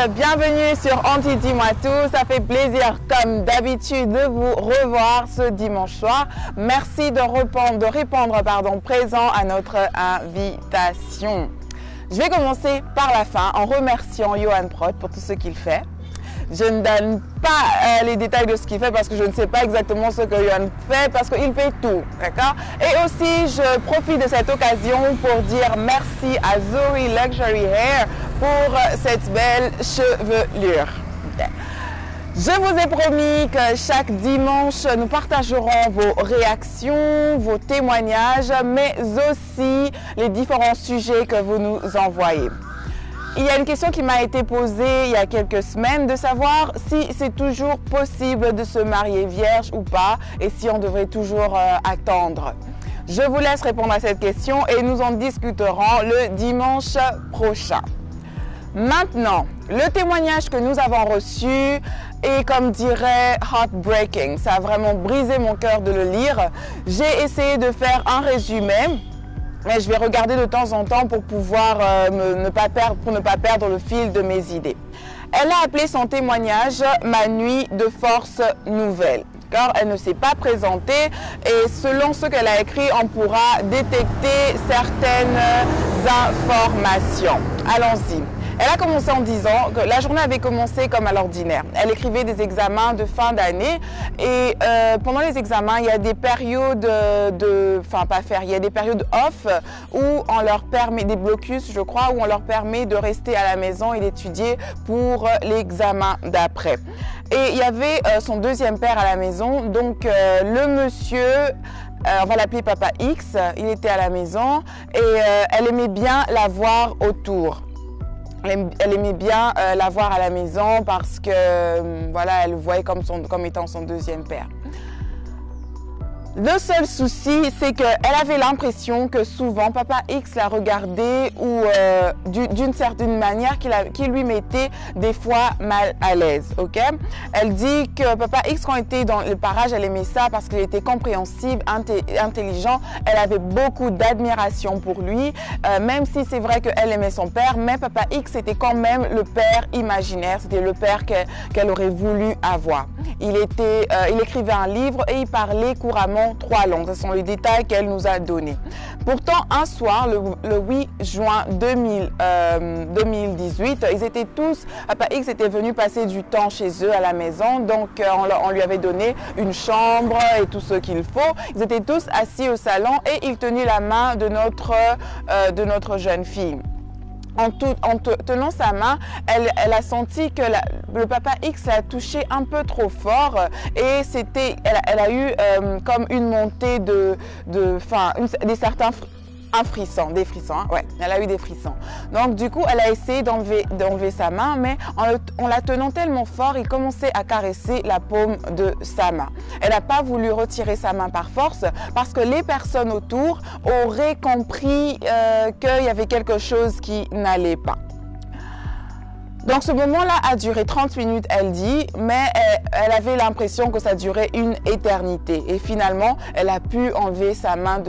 bienvenue sur Auntie Dis-moi tout. Ça fait plaisir comme d'habitude de vous revoir ce dimanche soir. Merci de répondre présent à notre invitation. Je vais commencer par la fin en remerciant Johan Prot pour tout ce qu'il fait. Je ne donne pas les détails de ce qu'il fait parce que je ne sais pas exactement ce que Johan fait parce qu'il fait tout, d'accord? Et aussi, je profite de cette occasion pour dire merci à Zoe Luxury Hair pour cette belle chevelure. Je vous ai promis que chaque dimanche, nous partagerons vos réactions, vos témoignages, mais aussi les différents sujets que vous nous envoyez. Il y a une question qui m'a été posée il y a quelques semaines de savoir si c'est toujours possible de se marier vierge ou pas et si on devrait toujours attendre. Je vous laisse répondre à cette question et nous en discuterons le dimanche prochain. Maintenant, le témoignage que nous avons reçu est, comme dirait, heartbreaking. Ça a vraiment brisé mon cœur de le lire. J'ai essayé de faire un résumé. Mais je vais regarder de temps en temps pour pouvoir ne pas perdre le fil de mes idées. Elle a appelé son témoignage « Ma nuit de force nouvelle ». Car elle ne s'est pas présentée et selon ce qu'elle a écrit, on pourra détecter certaines informations. Allons-y. Elle a commencé en disant que la journée avait commencé comme à l'ordinaire. Elle écrivait des examens de fin d'année et pendant les examens, il y a des périodes il y a des périodes off où on leur permet, des blocus je crois, où on leur permet de rester à la maison et d'étudier pour l'examen d'après. Et il y avait son deuxième père à la maison, donc le monsieur, on va l'appeler Papa X, il était à la maison et elle aimait bien la voir autour. Elle aimait bien la voir à la maison parce que voilà, elle le voyait comme étant son deuxième père. Le seul souci, c'est qu'elle avait l'impression que souvent Papa X la regardait ou d'une certaine manière qui lui mettait des fois mal à l'aise. Ok? Elle dit que Papa X, quand il était dans le parage, elle aimait ça parce qu'il était compréhensible, intelligent. Elle avait beaucoup d'admiration pour lui, même si c'est vrai qu'elle aimait son père, mais Papa X était quand même le père imaginaire. C'était le père qu'elle aurait voulu avoir. Il écrivait un livre et il parlait couramment 3 langues. Ce sont les détails qu'elle nous a donnés. Pourtant, un soir, le 8 juin 2018, ils étaient tous, Papa X était venu passer du temps chez eux à la maison, donc on lui avait donné une chambre et tout ce qu'il faut. Ils étaient tous assis au salon et il tenait la main de notre jeune fille. En tenant sa main, elle a senti que le Papa X l'a touché un peu trop fort et elle a eu comme une montée des frissons, hein? Ouais, elle a eu des frissons. Donc du coup, elle a essayé d'enlever sa main, mais en la tenant tellement fort, il commençait à caresser la paume de sa main. Elle n'a pas voulu retirer sa main par force parce que les personnes autour auraient compris qu'il y avait quelque chose qui n'allait pas. Donc ce moment-là a duré 30 minutes, elle dit, mais elle avait l'impression que ça durait une éternité. Et finalement, elle a pu enlever sa main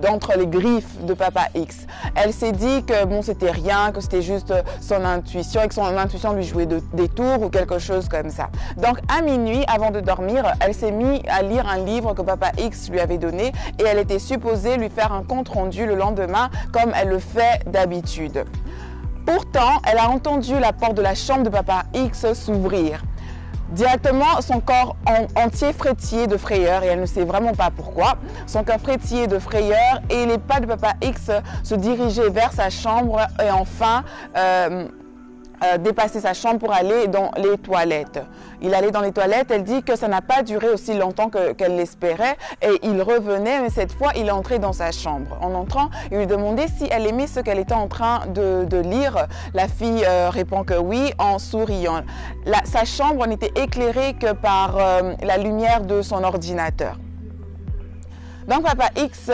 d'entre les griffes de Papa X. Elle s'est dit que bon, c'était rien, que c'était juste son intuition et que son intuition lui jouait des tours ou quelque chose comme ça. Donc à minuit, avant de dormir, elle s'est mise à lire un livre que Papa X lui avait donné et elle était supposée lui faire un compte-rendu le lendemain comme elle le fait d'habitude. Pourtant, elle a entendu la porte de la chambre de Papa X s'ouvrir. Directement, son corps entier frétillait de frayeur et elle ne sait vraiment pas pourquoi. Son corps frétillait de frayeur et les pas de Papa X se dirigeaient vers sa chambre et enfin dépasser sa chambre pour aller dans les toilettes. Il allait dans les toilettes, elle dit que ça n'a pas duré aussi longtemps qu'elle l'espérait et il revenait, mais cette fois il est entré dans sa chambre. En entrant, il lui demandait si elle aimait ce qu'elle était en train de lire. La fille répond que oui en souriant. Sa chambre n'était éclairée que par la lumière de son ordinateur. Donc Papa X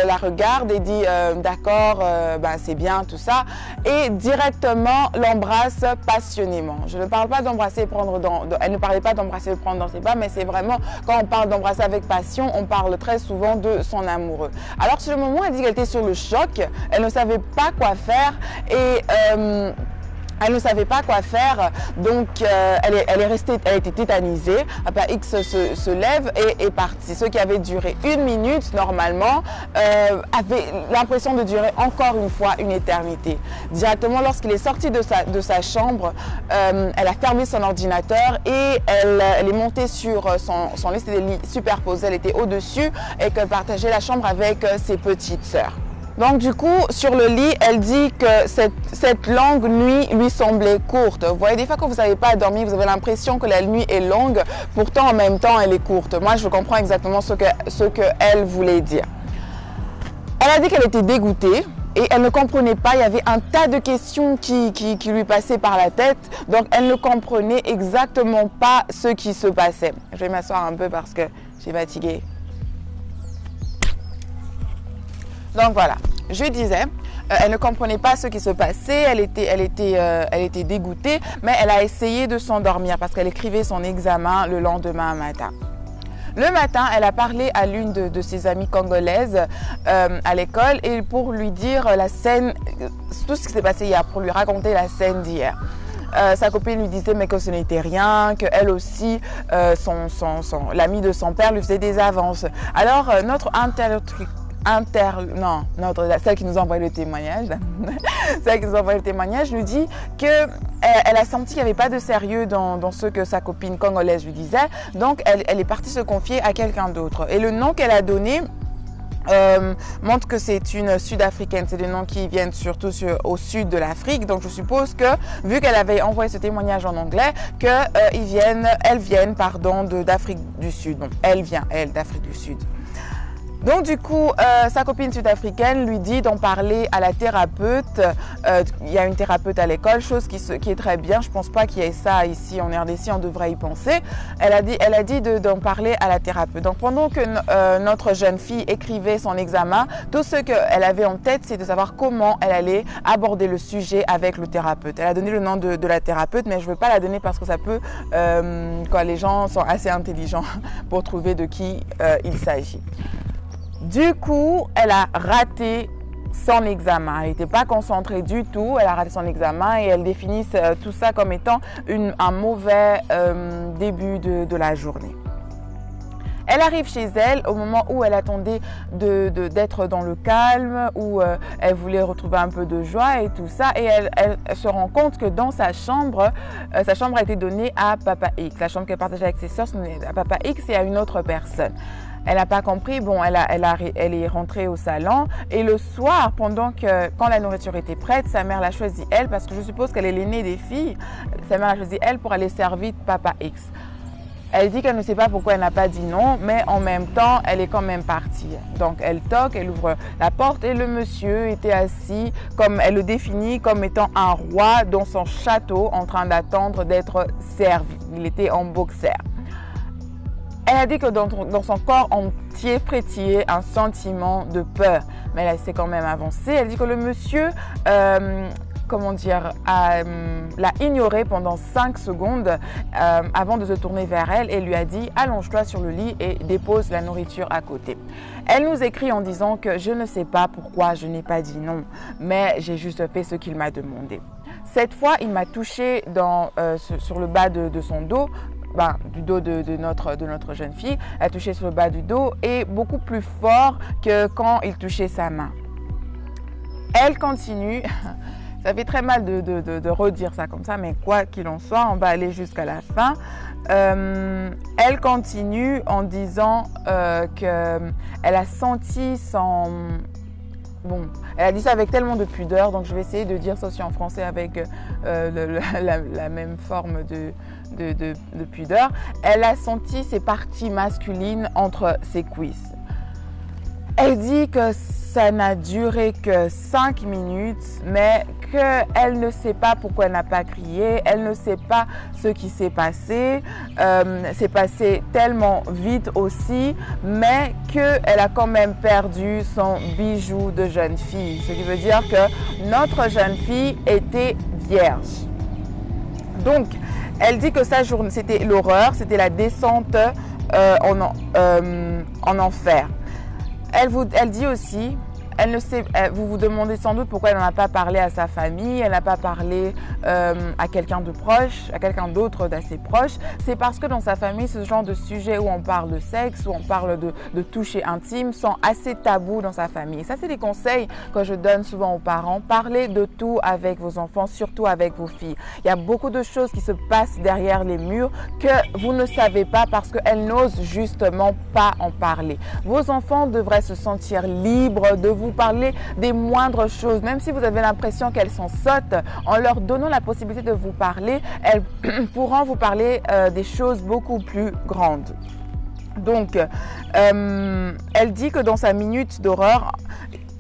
la regarde et dit d'accord, c'est bien tout ça et directement l'embrasse passionnément. Je ne parle pas d'embrasser elle ne parlait pas d'embrasser et prendre dans ses bras, mais c'est vraiment quand on parle d'embrasser avec passion, on parle très souvent de son amoureux. Alors sur le moment, elle dit qu'elle était sur le choc, elle ne savait pas quoi faire et Elle ne savait pas quoi faire, donc elle a été tétanisée. Papa X se lève et est parti. Ce qui avait duré 1 minute normalement avait l'impression de durer encore une fois une éternité. Directement lorsqu'il est sorti de sa chambre, elle a fermé son ordinateur et elle est montée sur son lit. C'était des lits superposés, elle était au-dessus et qu'elle partageait la chambre avec ses petites sœurs. Donc du coup, sur le lit, elle dit que cette longue nuit lui semblait courte. Vous voyez, des fois quand vous n'avez pas dormi, vous avez l'impression que la nuit est longue, pourtant en même temps elle est courte. Moi, je comprends exactement ce qu'elle voulait dire. Elle a dit qu'elle était dégoûtée et elle ne comprenait pas. Il y avait un tas de questions qui lui passaient par la tête, donc elle ne comprenait exactement pas ce qui se passait. Je vais m'asseoir un peu parce que je suis fatiguée. Donc voilà, je disais, elle ne comprenait pas ce qui se passait, elle était dégoûtée, mais elle a essayé de s'endormir parce qu'elle écrivait son examen le lendemain matin. Le matin, elle a parlé à l'une de ses amies congolaises à l'école et pour lui dire la scène, tout ce qui s'est passé hier, pour lui raconter la scène d'hier. Sa copine lui disait mais que ce n'était rien, qu'elle aussi, l'ami de son père lui faisait des avances. Alors notre celle qui nous a envoyé le témoignage, nous dit que elle a senti qu'il n'y avait pas de sérieux dans ce que sa copine congolaise lui disait, donc elle est partie se confier à quelqu'un d'autre. Et le nom qu'elle a donné montre que c'est une sud-africaine, c'est des noms qui viennent surtout au sud de l'Afrique, donc je suppose que vu qu'elle avait envoyé ce témoignage en anglais, qu'elles viennent d'Afrique du Sud, donc elle vient d'Afrique du Sud. Donc du coup, sa copine sud-africaine lui dit d'en parler à la thérapeute. Il y a une thérapeute à l'école, chose qui est très bien. Je ne pense pas qu'il y ait ça ici en RDC, on devrait y penser. Elle a dit d'en parler à la thérapeute. Donc pendant que notre jeune fille écrivait son examen, tout ce qu'elle avait en tête, c'est de savoir comment elle allait aborder le sujet avec le thérapeute. Elle a donné le nom de la thérapeute, mais je ne veux pas la donner parce que ça peut, les gens sont assez intelligents pour trouver de qui il s'agit. Du coup, elle a raté son examen. Elle n'était pas concentrée du tout. Elle a raté son examen et elle définit tout ça comme étant un mauvais début de la journée. Elle arrive chez elle au moment où elle attendait d'être dans le calme, où elle voulait retrouver un peu de joie et tout ça. Et elle se rend compte que dans sa chambre a été donnée à Papa X. La chambre qu'elle partageait avec ses sœurs, c'est à Papa X et à une autre personne. Elle n'a pas compris, bon, elle est rentrée au salon et le soir, quand la nourriture était prête, sa mère l'a choisi elle, parce que je suppose qu'elle est l'aînée des filles, sa mère l'a choisi elle pour aller servir Papa X. Elle dit qu'elle ne sait pas pourquoi elle n'a pas dit non, mais en même temps, elle est quand même partie. Donc elle toque, elle ouvre la porte et le monsieur était assis, comme elle le définit, comme étant un roi dans son château en train d'attendre d'être servi. Il était en boxer. Elle a dit que dans son corps entier frétillait un sentiment de peur, mais elle s'est quand même avancée. Elle dit que le monsieur, l'a ignorée pendant 5 secondes avant de se tourner vers elle et lui a dit « Allonge-toi sur le lit et dépose la nourriture à côté ». Elle nous écrit en disant que « Je ne sais pas pourquoi je n'ai pas dit non, mais j'ai juste fait ce qu'il m'a demandé ». Cette fois, il m'a touchée sur le bas de son dos, du dos de notre jeune fille. Elle a touché sur le bas du dos et beaucoup plus fort que quand il touchait sa main. Elle continue, ça fait très mal de redire ça comme ça, mais quoi qu'il en soit, on va aller jusqu'à la fin. Elle continue en disant qu'elle a senti son... Bon, elle a dit ça avec tellement de pudeur, donc je vais essayer de dire ça aussi en français avec la même forme de pudeur. Elle a senti ses parties masculines entre ses cuisses. Elle dit que ça n'a duré que 5 minutes, mais qu'elle ne sait pas pourquoi elle n'a pas crié, elle ne sait pas ce qui s'est passé. C'est passé tellement vite aussi, mais qu'elle a quand même perdu son bijou de jeune fille. Ce qui veut dire que notre jeune fille était vierge. Donc, elle dit que sa journée, c'était l'horreur, c'était la descente en enfer. Elle dit aussi elle ne sait, vous vous demandez sans doute pourquoi elle n'en a pas parlé à sa famille, elle n'a pas parlé à quelqu'un de proche, à quelqu'un d'autre d'assez proche. C'est parce que dans sa famille, ce genre de sujet où on parle de sexe, où on parle de toucher intime, sont assez tabous dans sa famille. Et ça, c'est des conseils que je donne souvent aux parents. Parlez de tout avec vos enfants, surtout avec vos filles. Il y a beaucoup de choses qui se passent derrière les murs que vous ne savez pas parce qu'elles n'osent justement pas en parler. Vos enfants devraient se sentir libres de vous parler des moindres choses, même si vous avez l'impression qu'elles sont sottes. En leur donnant la possibilité de vous parler, elles pourront vous parler des choses beaucoup plus grandes. Donc, elle dit que dans sa minute d'horreur,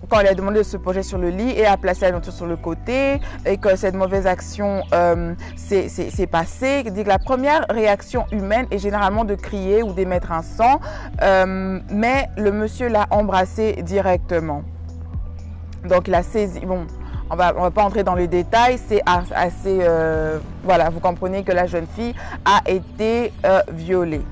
quand elle a demandé de se poser sur le lit et a placé la nourriture sur le côté et que cette mauvaise action s'est passée, elle dit que la première réaction humaine est généralement de crier ou d'émettre un sang, mais le monsieur l'a embrassé directement. Donc, il a saisi... Bon, on va pas entrer dans les détails, c'est assez... voilà, vous comprenez que la jeune fille a été violée.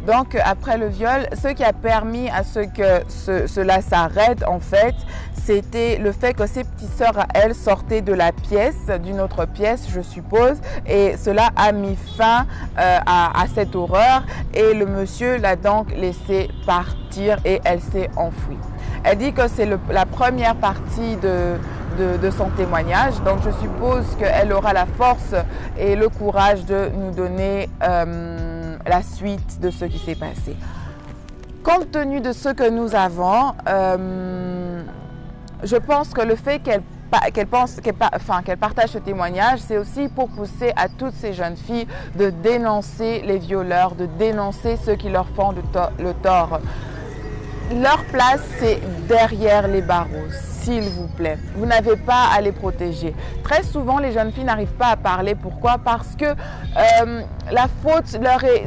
Donc, après le viol, ce qui a permis à ce que cela s'arrête, en fait, c'était le fait que ses petites sœurs à elle sortaient de la pièce, d'une autre pièce, je suppose, et cela a mis fin à cette horreur et le monsieur l'a donc laissé partir et elle s'est enfuie. Elle dit que c'est la première partie de son témoignage, donc je suppose qu'elle aura la force et le courage de nous donner la suite de ce qui s'est passé. Compte tenu de ce que nous avons, je pense que le fait qu'elle partage ce témoignage, c'est aussi pour pousser à toutes ces jeunes filles de dénoncer les violeurs, de dénoncer ceux qui leur font le tort. Leur place, c'est derrière les barreaux, s'il vous plaît. Vous n'avez pas à les protéger. Très souvent, les jeunes filles n'arrivent pas à parler. Pourquoi? Parce que la faute leur est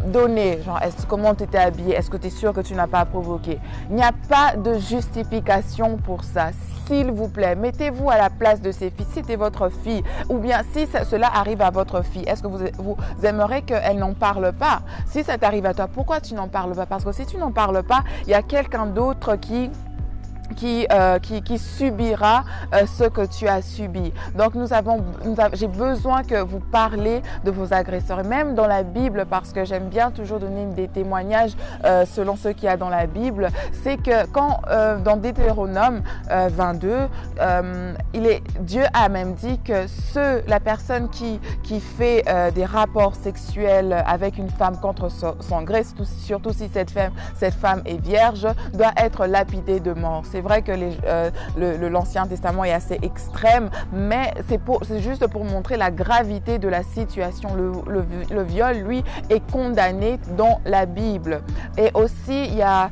donnée. Genre, comment tu étais habillée? Est-ce que tu es sûr que tu n'as pas provoqué? Il n'y a pas de justification pour ça. S'il vous plaît, mettez-vous à la place de ces filles. Si c'était votre fille, ou bien si cela arrive à votre fille, est-ce que vous aimeriez qu'elle n'en parle pas? Si ça t'arrive à toi, pourquoi tu n'en parles pas? Parce que si tu n'en parles pas, il y a quelqu'un d'autre qui subira ce que tu as subi. Donc j'ai besoin que vous parlez de vos agresseurs, même dans la Bible, parce que j'aime bien toujours donner des témoignages selon ce qu'il y a dans la Bible. C'est que quand dans Deutéronome 22, Dieu a même dit que la personne qui fait des rapports sexuels avec une femme contre son gré, surtout si cette femme est vierge, doit être lapidée de mort. C'est vrai que l'Ancien Testament est assez extrême, mais c'est juste pour montrer la gravité de la situation. Le viol, lui, est condamné dans la Bible. Et aussi, il y a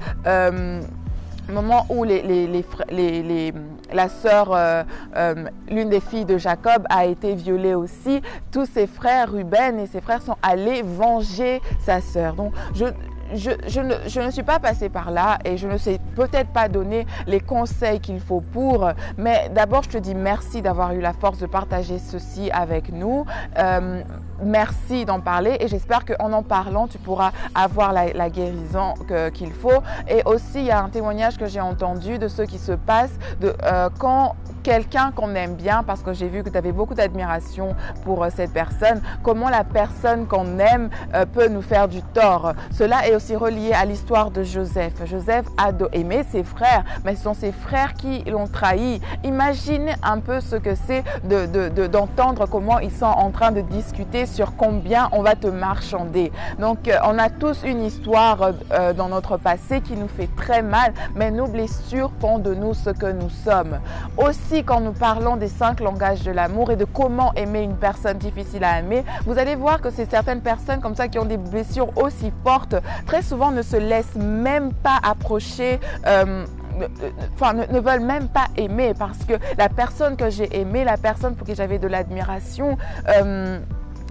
moment où la sœur, l'une des filles de Jacob a été violée aussi. Tous ses frères, Ruben et ses frères, sont allés venger sa sœur. Donc, je ne suis pas passée par là et je ne sais peut-être pas donner les conseils qu'il faut pour, mais d'abord je te dis merci d'avoir eu la force de partager ceci avec nous. Merci d'en parler et j'espère qu'en en parlant, tu pourras avoir la guérison qu'il faut. Et aussi, il y a un témoignage que j'ai entendu de ce qui se passe quand quelqu'un qu'on aime bien, parce que j'ai vu que tu avais beaucoup d'admiration pour cette personne, comment la personne qu'on aime peut nous faire du tort. Cela est aussi relié à l'histoire de Joseph. Joseph a aimé ses frères, mais ce sont ses frères qui l'ont trahi. Imaginez un peu ce que c'est d'entendre comment ils sont en train de discuter sur combien on va te marchander. Donc, on a tous une histoire dans notre passé qui nous fait très mal, mais nos blessures font de nous ce que nous sommes. Aussi, quand nous parlons des 5 langages de l'amour et de comment aimer une personne difficile à aimer, vous allez voir que c'est certaines personnes comme ça qui ont des blessures aussi fortes, très souvent ne se laissent même pas approcher, ne veulent même pas aimer, parce que la personne que j'ai aimée, la personne pour qui j'avais de l'admiration,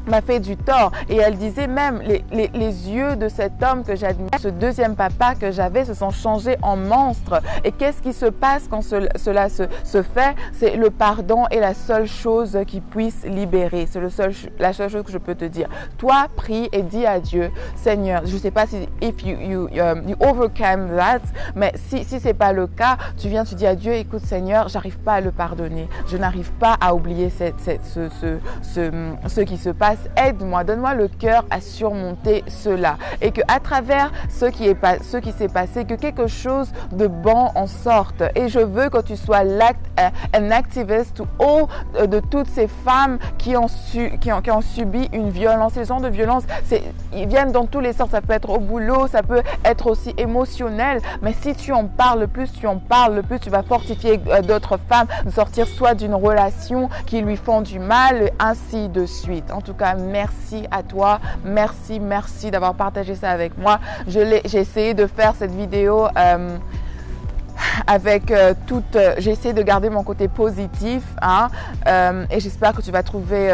m'a fait du tort. Et elle disait même, les yeux de cet homme que j'admire, ce deuxième papa que j'avais, se sont changés en monstres. Et qu'est-ce qui se passe quand cela se fait? C'est le pardon est la seule chose qui puisse libérer. C'est la seule chose que je peux te dire. Toi, prie et dis à Dieu, Seigneur, je ne sais pas si if you overcame that, mais si c'est pas le cas, tu viens, tu dis à Dieu, écoute Seigneur, j'arrive pas à le pardonner. Je n'arrive pas à oublier ce qui se passe. Aide-moi, donne-moi le cœur à surmonter cela. Et qu'à travers ce qui s'est passé, que quelque chose de bon en sorte. Et je veux que tu sois un activiste de toutes ces femmes qui ont subi une violence. Ces gens de violence, ils viennent dans tous les sortes. Ça peut être au boulot, ça peut être aussi émotionnel. Mais si tu en parles le plus, tu vas fortifier d'autres femmes de sortir soit d'une relation qui lui font du mal, ainsi de suite. En tout cas, merci à toi. Merci d'avoir partagé ça avec moi. J'ai essayé de faire cette vidéo avec j'ai essayé de garder mon côté positif, hein, et j'espère que tu vas trouver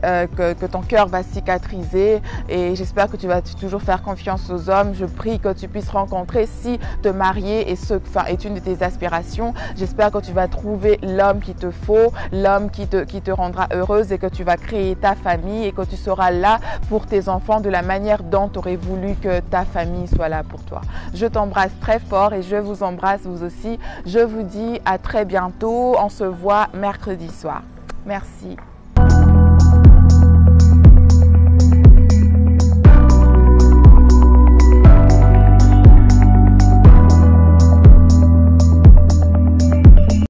que ton cœur va cicatriser, et j'espère que tu vas toujours faire confiance aux hommes. Je prie que tu puisses rencontrer, si te marier est une de tes aspirations, j'espère que tu vas trouver l'homme qu'il te faut, l'homme qui te rendra heureuse, et que tu vas créer ta famille et que tu seras là pour tes enfants de la manière dont tu aurais voulu que ta famille soit là pour toi. Je t'embrasse très fort et je vous embrasse vous aussi. Je vous dis à très bientôt. On se voit mercredi soir. Merci.